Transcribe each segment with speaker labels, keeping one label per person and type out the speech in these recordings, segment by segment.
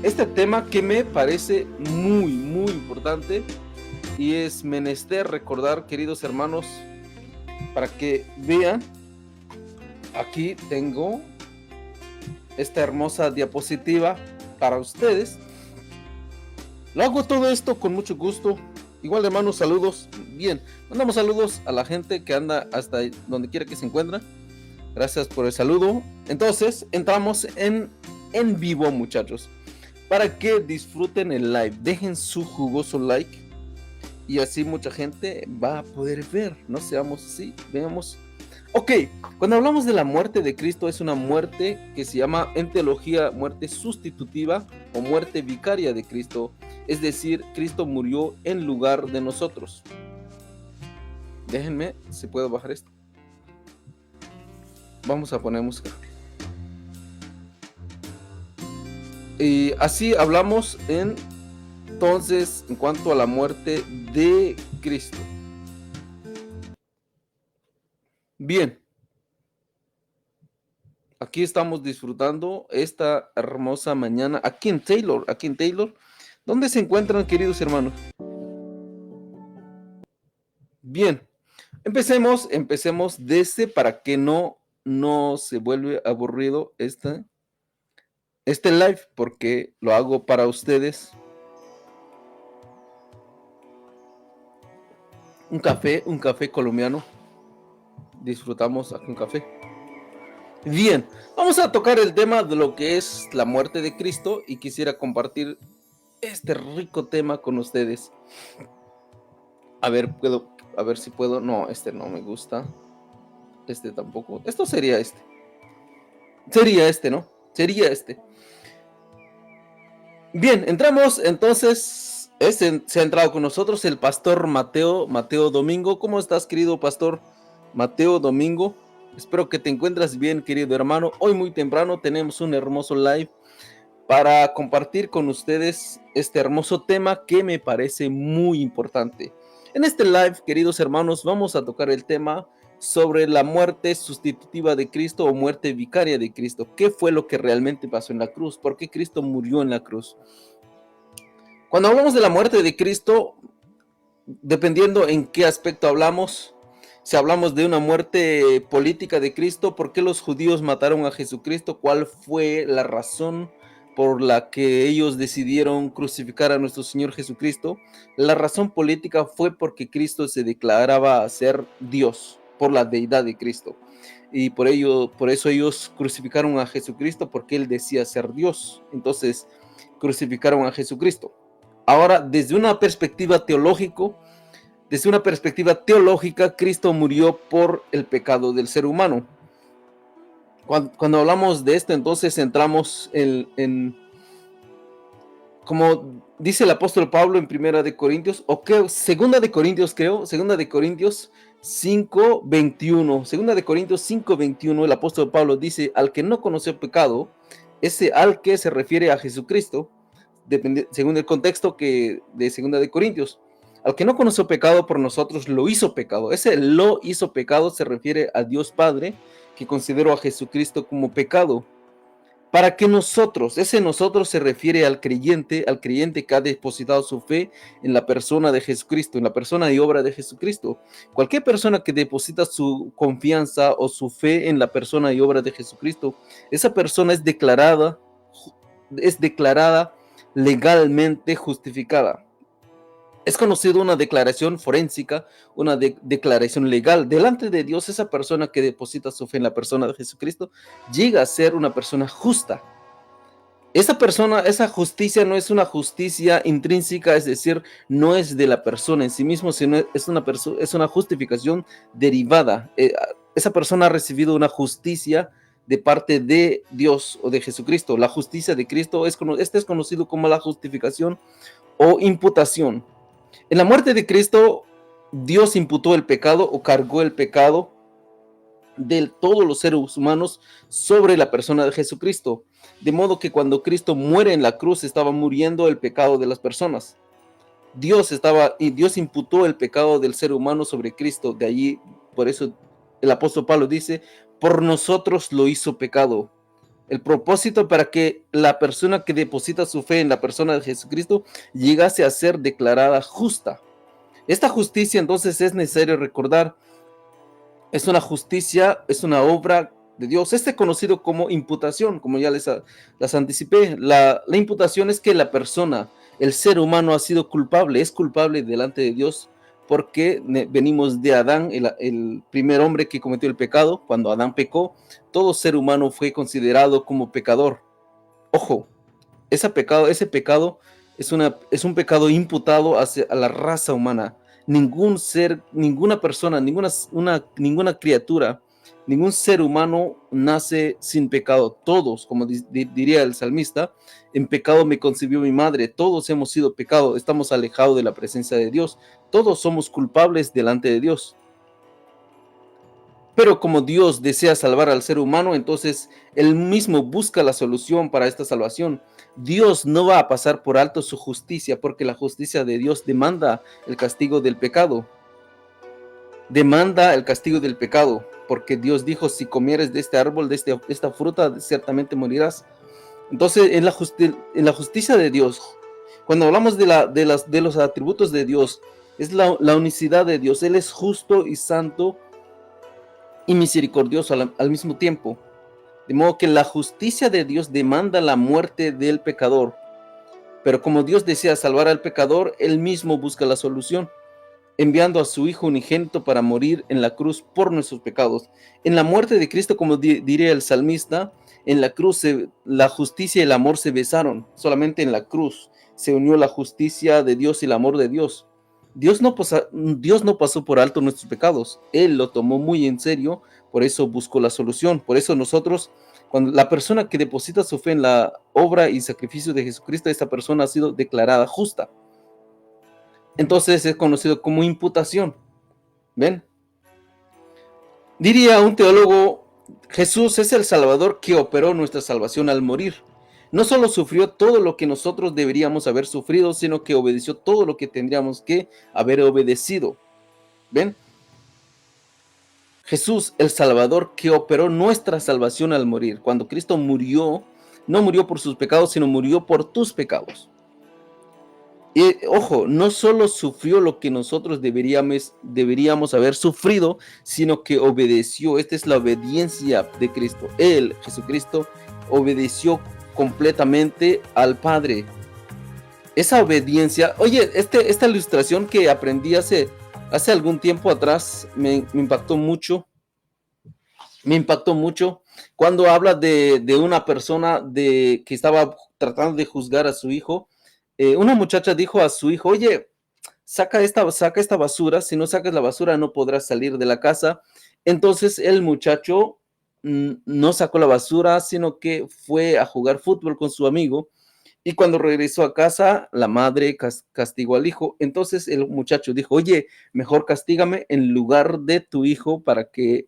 Speaker 1: este tema que me parece muy importante y es menester recordar, queridos hermanos, para que vean, aquí tengo esta hermosa diapositiva para ustedes. Lo hago todo esto con mucho gusto. Igual, hermanos, saludos. Bien, mandamos saludos a la gente que anda hasta donde quiera que se encuentra. Gracias por el saludo. Entonces, entramos en vivo, muchachos, para que disfruten el live. Dejen su jugoso like y así mucha gente va a poder ver. No seamos así, veamos. Ok, cuando hablamos de la muerte de Cristo, es una muerte que se llama en teología muerte sustitutiva o muerte vicaria de Cristo. Es decir, Cristo murió en lugar de nosotros. Déjenme, si puedo bajar esto. Vamos a poner música. Y así hablamos entonces en cuanto a la muerte de Cristo. Bien. Aquí estamos disfrutando esta hermosa mañana aquí en Taylor. ¿Dónde se encuentran, queridos hermanos? Bien. Empecemos desde para que no se vuelve aburrido este live, porque lo hago para ustedes. Un café colombiano. Disfrutamos aquí un café. Bien, vamos a tocar el tema de lo que es la muerte de Cristo y quisiera compartir este rico tema con ustedes. A ver si puedo. No, este no me gusta. Este tampoco. Esto sería este. Sería este, ¿no? Sería este. Bien, entramos entonces. Se ha entrado con nosotros el pastor Mateo Domingo. ¿Cómo estás, querido pastor Mateo Domingo? Espero que te encuentres bien, querido hermano. Hoy muy temprano tenemos un hermoso live para compartir con ustedes este hermoso tema que me parece muy importante. En este live, queridos hermanos, vamos a tocar el tema sobre la muerte sustitutiva de Cristo o muerte vicaria de Cristo. ¿Qué fue lo que realmente pasó en la cruz? ¿Por qué Cristo murió en la cruz? Cuando hablamos de la muerte de Cristo, dependiendo en qué aspecto hablamos, si hablamos de una muerte política de Cristo, ¿por qué los judíos mataron a Jesucristo? ¿Cuál fue la razón por la que ellos decidieron crucificar a nuestro Señor Jesucristo? La razón política fue porque Cristo se declaraba ser Dios, por la deidad de Cristo. Y por eso ellos crucificaron a Jesucristo, porque Él decía ser Dios. Entonces, crucificaron a Jesucristo. Ahora, desde una perspectiva teológica, Cristo murió por el pecado del ser humano. Cuando hablamos de esto, entonces entramos en como dice el apóstol Pablo en Primera de Corintios, o creo, Segunda de Corintios 5:21. Segunda de Corintios 5:21, el apóstol Pablo dice: al que no conoció pecado, ese al que se refiere a Jesucristo, según el contexto de Segunda de Corintios. Al que no conoció pecado, por nosotros lo hizo pecado. Ese lo hizo pecado se refiere a Dios Padre, que consideró a Jesucristo como pecado. Para que nosotros se refiere al creyente que ha depositado su fe en la persona de Jesucristo, en la persona y obra de Jesucristo. Cualquier persona que deposita su confianza o su fe en la persona y obra de Jesucristo, esa persona es declarada legalmente justificada. Es conocido una declaración forénsica, una declaración legal. Delante de Dios, esa persona que deposita su fe en la persona de Jesucristo llega a ser una persona justa. Esa justicia no es una justicia intrínseca, es decir, no es de la persona en sí mismo, sino es una justificación derivada. Esa persona ha recibido una justicia de parte de Dios o de Jesucristo. La justicia de Cristo es conocido como la justificación o imputación. En la muerte de Cristo, Dios imputó el pecado o cargó el pecado de todos los seres humanos sobre la persona de Jesucristo. De modo que cuando Cristo muere en la cruz, estaba muriendo el pecado de las personas. Dios imputó el pecado del ser humano sobre Cristo. De allí, por eso el apóstol Pablo dice: por nosotros lo hizo pecado. El propósito para que la persona que deposita su fe en la persona de Jesucristo llegase a ser declarada justa. Esta justicia, entonces, es necesario recordar, es una justicia, es una obra de Dios. Conocido como imputación, como ya las anticipé. La imputación es que la persona, el ser humano ha sido culpable, es culpable delante de Dios porque venimos de Adán, el primer hombre que cometió el pecado. Cuando Adán pecó, todo ser humano fue considerado como pecador. Ojo, ese pecado es un pecado imputado hacia a la raza humana. Ningún ser, ninguna persona, ninguna criatura, ningún ser humano nace sin pecado. Todos, como diría el salmista, en pecado me concibió mi madre. Todos hemos sido pecado, estamos alejados de la presencia de Dios. Todos somos culpables delante de Dios. Pero como Dios desea salvar al ser humano, entonces Él mismo busca la solución para esta salvación. Dios no va a pasar por alto su justicia, porque la justicia de Dios demanda el castigo del pecado. Demanda el castigo del pecado, porque Dios dijo, si comieres de este árbol, de esta fruta, ciertamente morirás. Entonces, en la justicia de Dios, cuando hablamos de los atributos de Dios, es la unicidad de Dios. Él es justo y santo y misericordioso al mismo tiempo. De modo que la justicia de Dios demanda la muerte del pecador. Pero como Dios desea salvar al pecador, Él mismo busca la solución, enviando a su Hijo unigénito para morir en la cruz por nuestros pecados. En la muerte de Cristo, como diría el salmista, en la cruz la justicia y el amor se besaron. Solamente en la cruz se unió la justicia de Dios y el amor de Dios. Dios no pasó por alto nuestros pecados. Él lo tomó muy en serio, por eso buscó la solución. Por eso nosotros, cuando la persona que deposita su fe en la obra y sacrificio de Jesucristo, esta persona ha sido declarada justa. Entonces es conocido como imputación. ¿Ven? Diría un teólogo, Jesús es el Salvador que operó nuestra salvación al morir. No solo sufrió todo lo que nosotros deberíamos haber sufrido, sino que obedeció todo lo que tendríamos que haber obedecido. ¿Ven? Jesús, el Salvador que operó nuestra salvación al morir. Cuando Cristo murió, no murió por sus pecados, sino murió por tus pecados. Y ojo, no solo sufrió lo que nosotros deberíamos haber sufrido, sino que obedeció. Esta es la obediencia de Cristo. Él, Jesucristo, obedeció completamente al Padre. Esa obediencia, oye, esta ilustración que aprendí hace algún tiempo atrás me impactó mucho. Me impactó mucho cuando habla de una persona que estaba tratando de juzgar a su hijo. Una muchacha dijo a su hijo, oye, saca esta basura, si no sacas la basura no podrás salir de la casa. Entonces el muchacho no sacó la basura, sino que fue a jugar fútbol con su amigo. Y cuando regresó a casa, la madre castigó al hijo. Entonces el muchacho dijo, oye, mejor castígame en lugar de tu hijo para que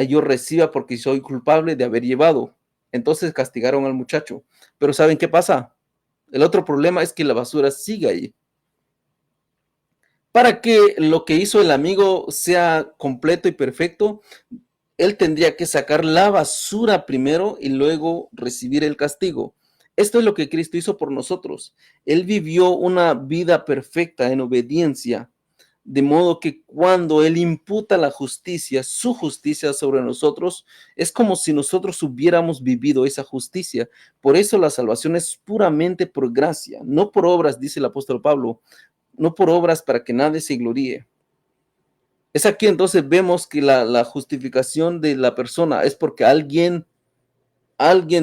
Speaker 1: yo reciba, porque soy culpable de haber llevado. Entonces castigaron al muchacho. Pero ¿saben qué pasa? El otro problema es que la basura sigue ahí. Para que lo que hizo el amigo sea completo y perfecto, él tendría que sacar la basura primero y luego recibir el castigo. Esto es lo que Cristo hizo por nosotros. Él vivió una vida perfecta en obediencia, de modo que cuando Él imputa la justicia, su justicia sobre nosotros, es como si nosotros hubiéramos vivido esa justicia. Por eso la salvación es puramente por gracia, no por obras, dice el apóstol Pablo, no por obras para que nadie se gloríe. Es aquí entonces vemos que la justificación de la persona es porque alguien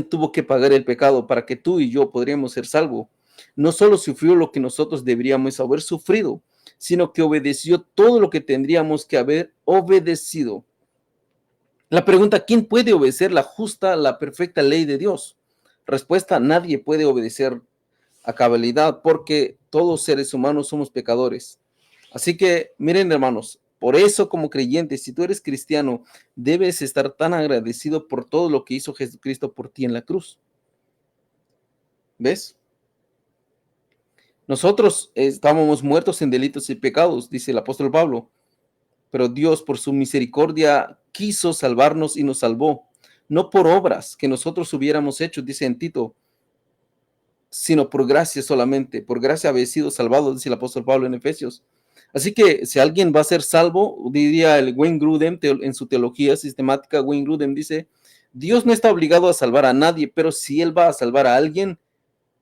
Speaker 1: tuvo que pagar el pecado para que tú y yo podríamos ser salvos. No solo sufrió lo que nosotros deberíamos haber sufrido, sino que obedeció todo lo que tendríamos que haber obedecido. La pregunta, ¿quién puede obedecer la justa, la perfecta ley de Dios? Respuesta, nadie puede obedecer a cabalidad porque todos seres humanos somos pecadores. Así que, miren hermanos, por eso como creyente, si tú eres cristiano, debes estar tan agradecido por todo lo que hizo Jesucristo por ti en la cruz. ¿Ves? Nosotros estábamos muertos en delitos y pecados, dice el apóstol Pablo, pero Dios por su misericordia quiso salvarnos y nos salvó. no por obras que nosotros hubiéramos hecho, dice en Tito, sino por gracia solamente. Por gracia habéis sido salvados, dice el apóstol Pablo en Efesios. Así que si alguien va a ser salvo, diría el Wayne Grudem en su teología sistemática, Wayne Grudem dice, Dios no está obligado a salvar a nadie, pero si Él va a salvar a alguien,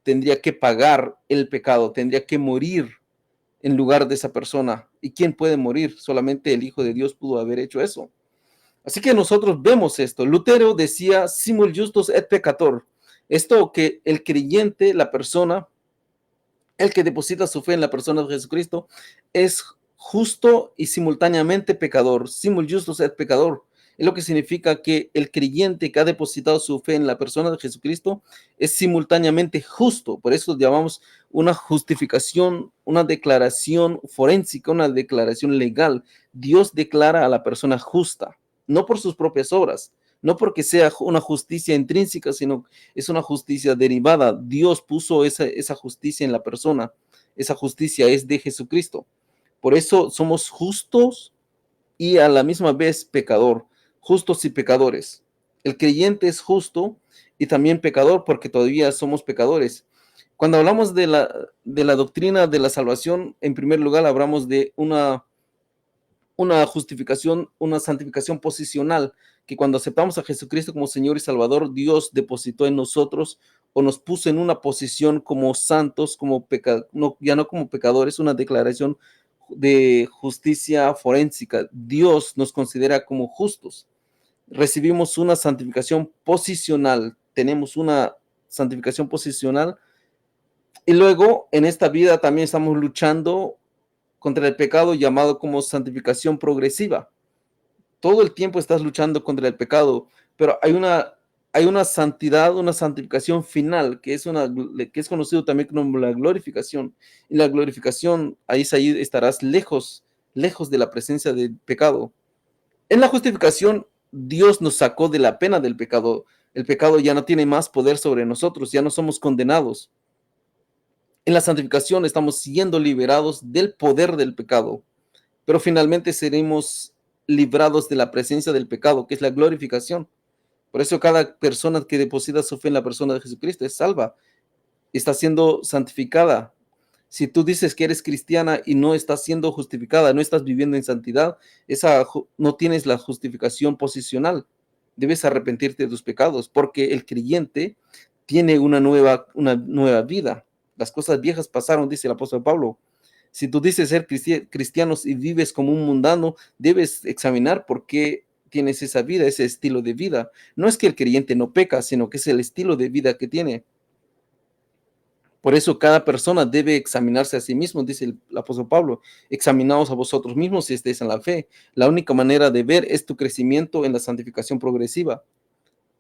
Speaker 1: tendría que pagar el pecado, tendría que morir en lugar de esa persona. ¿Y quién puede morir? Solamente el Hijo de Dios pudo haber hecho eso. Así que nosotros vemos esto. Lutero decía, simul justus et peccator. Esto que el creyente, la persona, el que deposita su fe en la persona de Jesucristo, es justo y simultáneamente pecador. Simul justus et pecador. Es lo que significa que el creyente que ha depositado su fe en la persona de Jesucristo es simultáneamente justo. Por eso llamamos una justificación, una declaración forénsica, una declaración legal. Dios declara a la persona justa, no por sus propias obras, no porque sea una justicia intrínseca, sino es una justicia derivada. Dios puso esa justicia en la persona. Esa justicia es de Jesucristo. Por eso somos justos y a la misma vez pecador, justos y pecadores. El creyente es justo y también pecador porque todavía somos pecadores. Cuando hablamos de la doctrina de la salvación, en primer lugar hablamos de una justificación, una santificación posicional, que cuando aceptamos a Jesucristo como Señor y Salvador, Dios depositó en nosotros o nos puso en una posición como santos, como no, ya no como pecadores, una declaración de justicia forénsica. Dios nos considera como justos. Recibimos una santificación posicional, tenemos una santificación posicional y luego en esta vida también estamos luchando contra el pecado llamado como santificación progresiva. Todo el tiempo estás luchando contra el pecado, pero hay una santidad, una santificación final, que es conocido también como la glorificación. Y la glorificación, ahí estarás lejos, lejos de la presencia del pecado. En la justificación, Dios nos sacó de la pena del pecado. El pecado ya no tiene más poder sobre nosotros, ya no somos condenados. En la santificación estamos siendo liberados del poder del pecado, pero finalmente seremos librados de la presencia del pecado, que es la glorificación. Por eso cada persona que deposita su fe en la persona de Jesucristo es salva, está siendo santificada. Si tú dices que eres cristiana y no estás siendo justificada, no estás viviendo en santidad, no tienes la justificación posicional. Debes arrepentirte de tus pecados, porque el creyente tiene una nueva vida. Las cosas viejas pasaron, dice el apóstol Pablo. Si tú dices ser cristianos y vives como un mundano, debes examinar por qué tienes esa vida, ese estilo de vida. No es que el creyente no peca, sino que es el estilo de vida que tiene. Por eso cada persona debe examinarse a sí mismo, dice el apóstol Pablo. Examinaos a vosotros mismos si estáis en la fe. La única manera de ver es tu crecimiento en la santificación progresiva,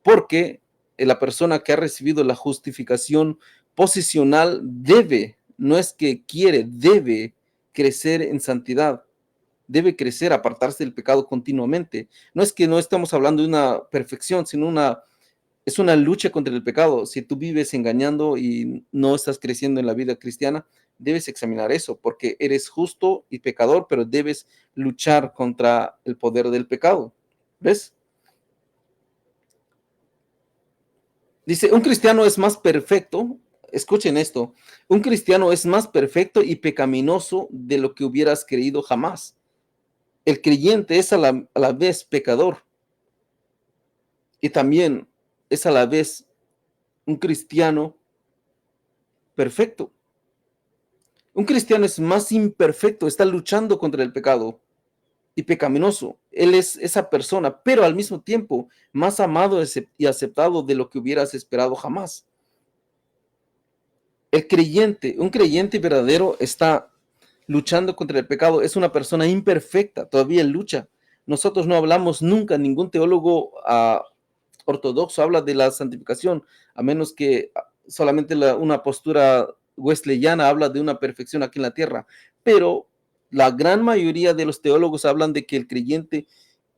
Speaker 1: porque la persona que ha recibido la justificación posicional debe, no es que quiere, debe crecer en santidad, debe crecer, apartarse del pecado continuamente. No es que no estamos hablando de una perfección, sino es una lucha contra el pecado. Si tú vives engañando y no estás creciendo en la vida cristiana, debes examinar eso, porque eres justo y pecador, pero debes luchar contra el poder del pecado. ¿Ves? Dice, un cristiano es más perfecto, escuchen esto, un cristiano es más perfecto y pecaminoso de lo que hubieras creído jamás. El creyente es a la vez pecador y también es a la vez un cristiano perfecto. Un cristiano es más imperfecto, está luchando contra el pecado y pecaminoso. Él es esa persona, pero al mismo tiempo más amado y aceptado de lo que hubieras esperado jamás. Un creyente verdadero está luchando contra el pecado, es una persona imperfecta, todavía lucha. Nosotros no hablamos nunca, ningún teólogo ortodoxo habla de la santificación, a menos que solamente una postura wesleyana habla de una perfección aquí en la tierra. Pero la gran mayoría de los teólogos hablan de que el creyente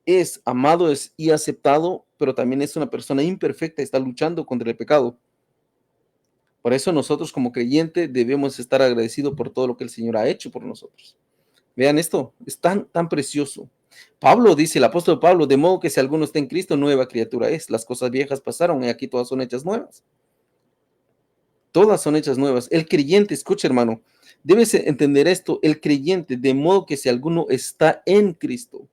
Speaker 1: es amado y aceptado, pero también es una persona imperfecta, está luchando contra el pecado. Por eso nosotros como creyente debemos estar agradecidos por todo lo que el Señor ha hecho por nosotros. Vean esto, es tan precioso. Pablo dice, el apóstol Pablo, de modo que si alguno está en Cristo, nueva criatura es. Las cosas viejas pasaron y aquí todas son hechas nuevas. Todas son hechas nuevas. El creyente, escucha hermano, debes entender esto, el creyente, de modo que si alguno está en Cristo,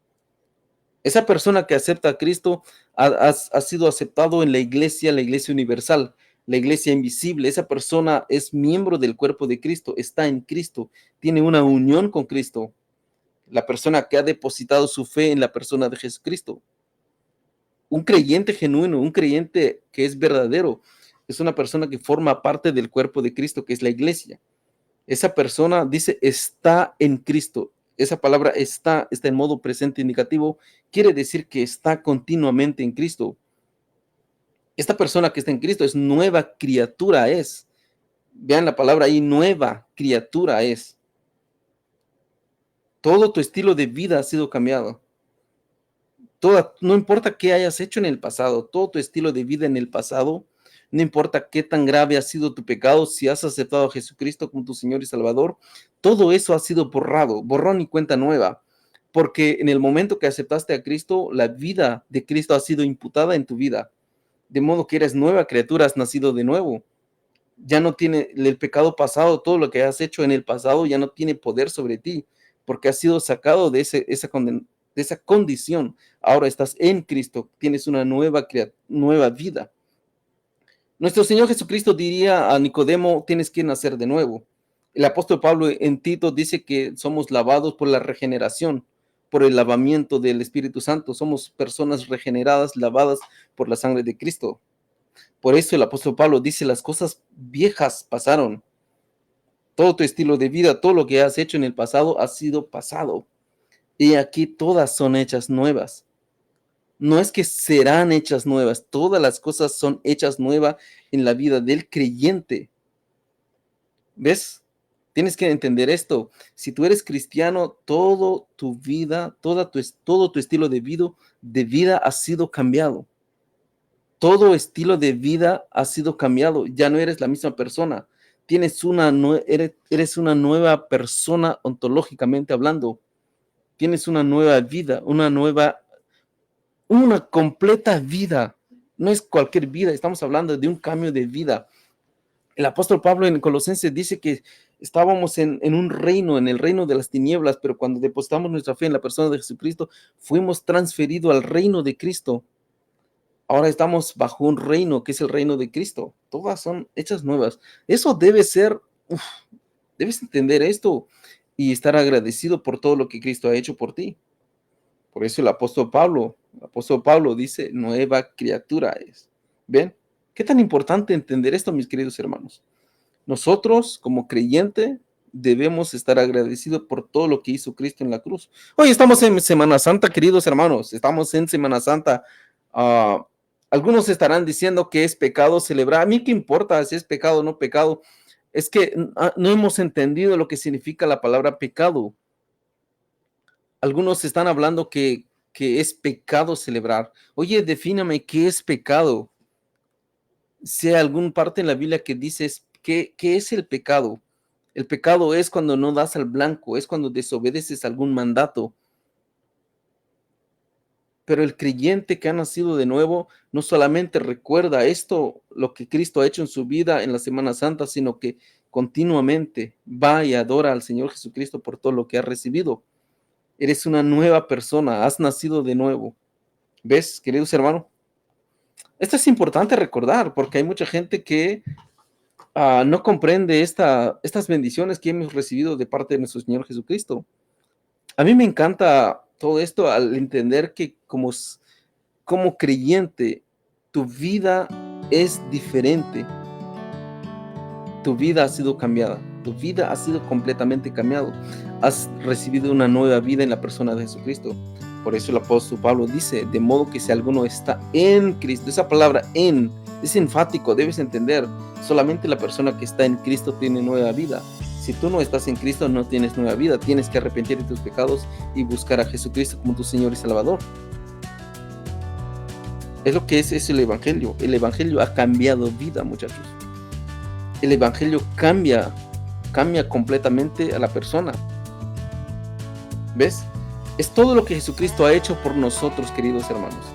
Speaker 1: esa persona que acepta a Cristo ha sido aceptado en la iglesia universal, la iglesia invisible. Esa persona es miembro del cuerpo de Cristo, está en Cristo, tiene una unión con Cristo. La persona que ha depositado su fe en la persona de Jesucristo. Un creyente genuino, un creyente que es verdadero, es una persona que forma parte del cuerpo de Cristo, que es la iglesia. Esa persona dice está en Cristo. Esa palabra está en modo presente indicativo, quiere decir que está continuamente en Cristo. Esta persona que está en Cristo es nueva criatura es. Vean la palabra ahí, nueva criatura es. Todo tu estilo de vida ha sido cambiado. No importa qué hayas hecho en el pasado, todo tu estilo de vida en el pasado, no importa qué tan grave ha sido tu pecado, si has aceptado a Jesucristo como tu Señor y Salvador, todo eso ha sido borrado, borrón y cuenta nueva, porque en el momento que aceptaste a Cristo, la vida de Cristo ha sido imputada en tu vida, de modo que eres nueva criatura, has nacido de nuevo. Ya no tiene el pecado pasado, todo lo que has hecho en el pasado ya no tiene poder sobre ti, porque has sido sacado de esa condición. Ahora estás en Cristo, tienes una nueva vida. Nuestro Señor Jesucristo diría a Nicodemo, tienes que nacer de nuevo. El apóstol Pablo en Tito dice que somos lavados por la regeneración, por el lavamiento del Espíritu Santo. Somos personas regeneradas, lavadas por la sangre de Cristo. Por eso el apóstol Pablo dice, las cosas viejas pasaron. Todo tu estilo de vida, todo lo que has hecho en el pasado ha sido pasado. Y aquí todas son hechas nuevas. No es que serán hechas nuevas, todas las cosas son hechas nuevas en la vida del creyente. ¿Ves? Tienes que entender esto. Si tú eres cristiano, toda tu vida, todo tu estilo de vida ha sido cambiado. Todo estilo de vida ha sido cambiado. Ya no eres la misma persona. Eres una nueva persona ontológicamente hablando. Tienes una nueva vida, una completa vida. No es cualquier vida, estamos hablando de un cambio de vida. El apóstol Pablo en Colosenses dice que estábamos en un reino, en el reino de las tinieblas, pero cuando depositamos nuestra fe en la persona de Jesucristo, fuimos transferidos al reino de Cristo. Ahora estamos bajo un reino, que es el reino de Cristo. Todas son hechas nuevas. Eso debe ser, debes entender esto y estar agradecido por todo lo que Cristo ha hecho por ti. Por eso el apóstol Pablo dice, nueva criatura es. ¿Ven? ¿Qué tan importante entender esto, mis queridos hermanos? Nosotros, como creyente, debemos estar agradecidos por todo lo que hizo Cristo en la cruz. Hoy estamos en Semana Santa, queridos hermanos. Estamos en Semana Santa. Algunos estarán diciendo que es pecado celebrar. A mí qué importa si es pecado o no pecado. Es que no hemos entendido lo que significa la palabra pecado. Algunos están hablando que es pecado celebrar. Oye, defíname qué es pecado. Si hay alguna parte en la Biblia que dice qué es el pecado. El pecado es cuando no das al blanco, es cuando desobedeces algún mandato. Pero el creyente que ha nacido de nuevo no solamente recuerda esto, lo que Cristo ha hecho en su vida en la Semana Santa, sino que continuamente va y adora al Señor Jesucristo por todo lo que ha recibido. Eres una nueva persona, has nacido de nuevo. ¿Ves, queridos hermanos? Esto es importante recordar porque hay mucha gente que no comprende estas bendiciones que hemos recibido de parte de nuestro Señor Jesucristo. A mí me encanta todo esto al entender que como creyente, tu vida es diferente. Tu vida ha sido cambiada. Tu vida ha sido completamente cambiada. Has recibido una nueva vida en la persona de Jesucristo. Por eso el apóstol Pablo dice, de modo que si alguno está en Cristo, esa palabra en es enfático, debes entender, solamente la persona que está en Cristo tiene nueva vida. Si tú no estás en Cristo, no tienes nueva vida, tienes que arrepentir de tus pecados y buscar a Jesucristo como tu Señor y Salvador. Es lo que es el Evangelio. El Evangelio ha cambiado vida, muchachos. El Evangelio cambia completamente a la persona. ¿Ves? Es todo lo que Jesucristo ha hecho por nosotros, queridos hermanos.